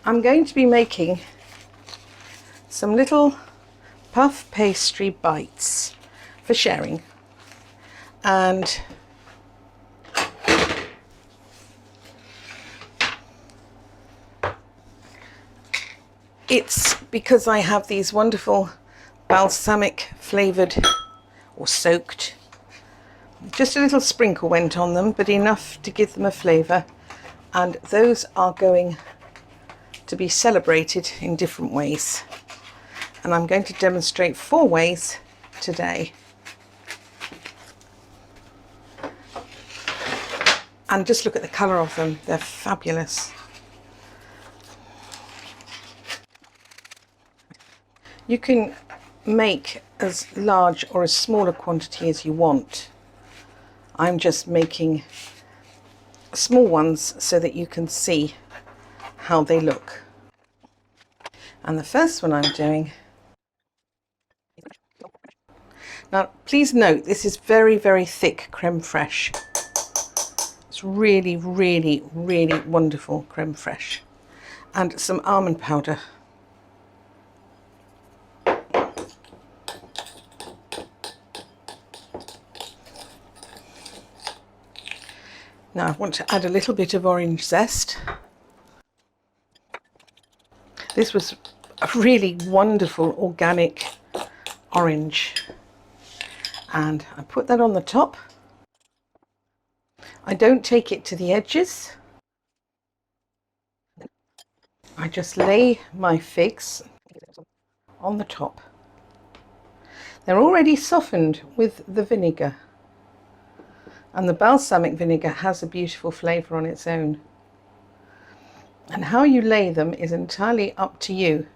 I'm going to be making some little puff pastry bites for sharing, and it's because I have these wonderful balsamic flavoured or soaked. Just a little sprinkle went on them, but enough to give them a flavour, and those are going to be celebrated in different ways, and I'm going to demonstrate 4 ways today. And just look at the colour of them, they're fabulous. You can make as large or as small a quantity as you want. I'm just making small ones so that you can see how they look. And the first one I'm doing, now please note this is very, very thick creme fraiche. It's really, really, really wonderful creme fraiche, and some almond powder. Now I want to add a little bit of orange zest. This was a really wonderful organic orange, and I put that on the top. I don't take it to the edges. I just lay my figs on the top. They're already softened with the vinegar, and the balsamic vinegar has a beautiful flavour on its own. And how you lay them is entirely up to you,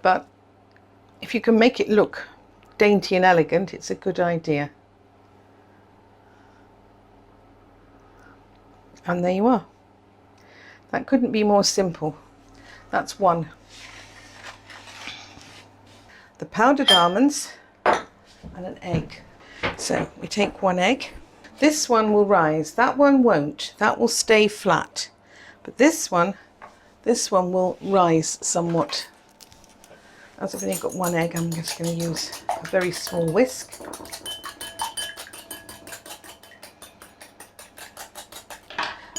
but if you can make it look dainty and elegant, it's a good idea. And there you are. That couldn't be more simple. That's one. The powdered almonds and an egg. So we take 1 egg. This one will rise, that one won't, that will stay flat. But this one will rise somewhat. As I've only got 1 egg, I'm just going to use a very small whisk.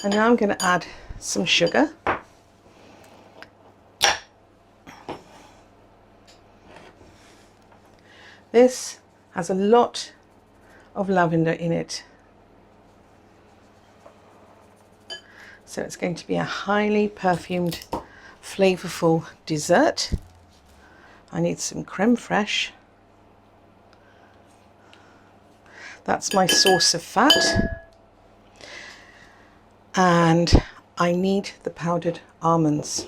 And now I'm going to add some sugar. This has a lot of lavender in it, so it's going to be a highly perfumed, flavourful dessert. I need some creme fraiche. That's my source of fat. And I need the powdered almonds,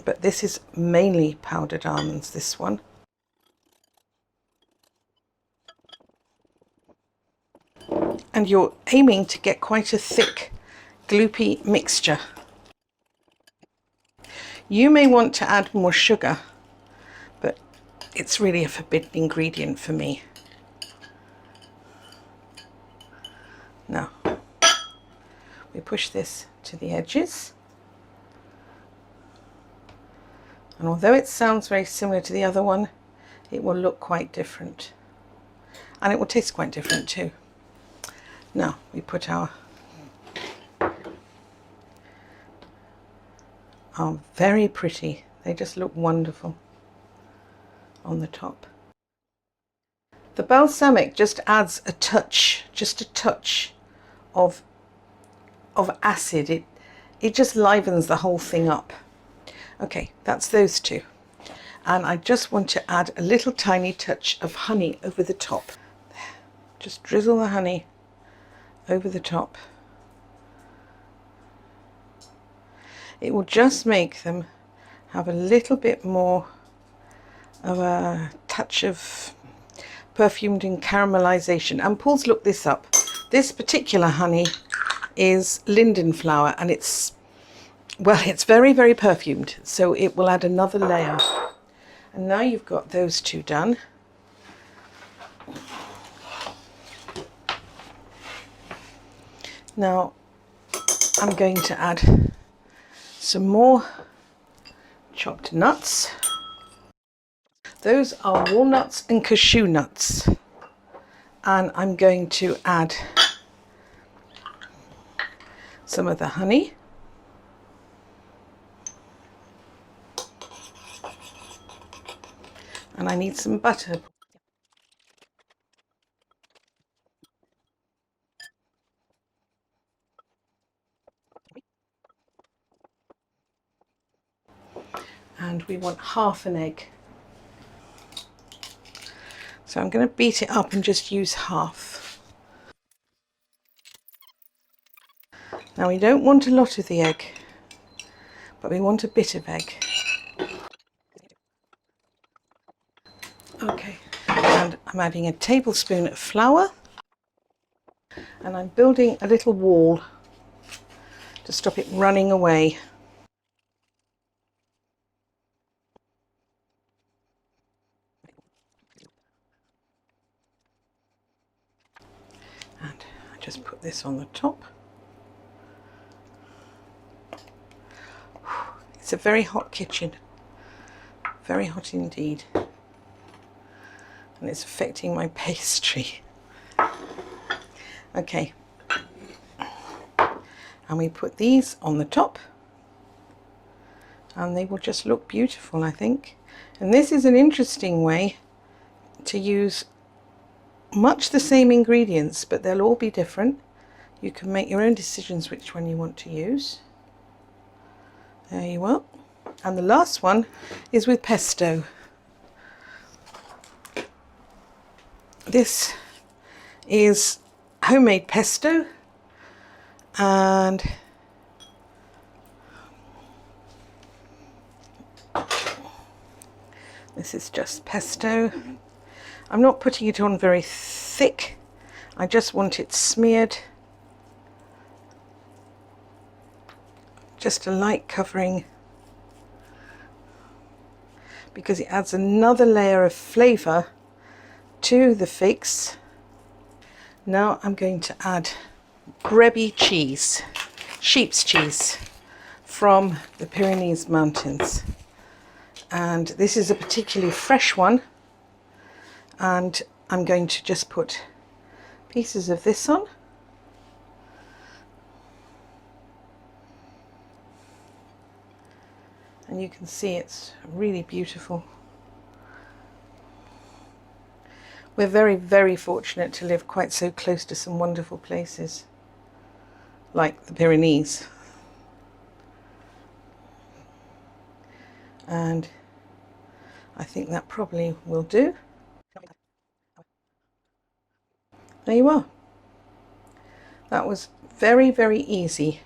but this is mainly powdered almonds, this one. And you're aiming to get quite a thick, gloopy mixture. You may want to add more sugar, but it's really a forbidden ingredient for me. Now, we push this to the edges. And although it sounds very similar to the other one, it will look quite different. And it will taste quite different too. Now we put our very pretty, they just look wonderful on the top. The balsamic just adds a touch, just a touch of acid. It just livens the whole thing up. Okay, that's those two. And I just want to add a little tiny touch of honey over the top. Just drizzle the honey over the top. It will just make them have a little bit more of a touch of perfumed and caramelization. And Paul's looked this up. This particular honey is linden flower, and it's, well, it's very, very perfumed, so it will add another layer. And now you've got those two done. Now I'm going to add some more chopped nuts. Those are walnuts and cashew nuts. And I'm going to add some of the honey. And I need some butter. And we want half an egg. So I'm going to beat it up and just use half. Now we don't want a lot of the egg, but we want a bit of egg. Okay, and I'm adding a tablespoon of flour, and I'm building a little wall to stop it running away. And I just put this on the top. It's a very hot kitchen, very hot indeed, and it's affecting my pastry. Okay, and we put these on the top and they will just look beautiful, I think. And this is an interesting way to use much the same ingredients, but they'll all be different. You can make your own decisions which one you want to use. There you are. And the last one is with pesto. This is homemade pesto, and this is just pesto. I'm not putting it on very thick. I just want it smeared. Just a light covering, because it adds another layer of flavour to the figs. Now I'm going to add brebis cheese, sheep's cheese from the Pyrenees Mountains. And this is a particularly fresh one. And I'm going to just put pieces of this on. And you can see it's really beautiful. We're very, very fortunate to live quite so close to some wonderful places, like the Pyrenees. And I think that probably will do. There you are. That was very, very easy.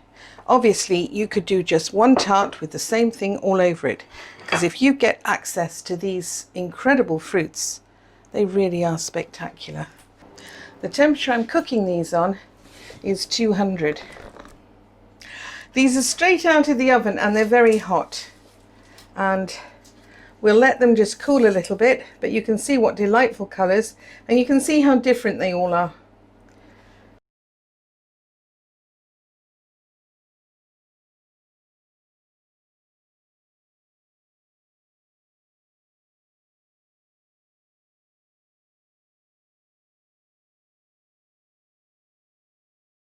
Obviously, you could do just one tart with the same thing all over it, because if you get access to these incredible fruits, they really are spectacular. The temperature I'm cooking these on is 200. These are straight out of the oven and they're very hot. And we'll let them just cool a little bit, but you can see what delightful colours, and you can see how different they all are.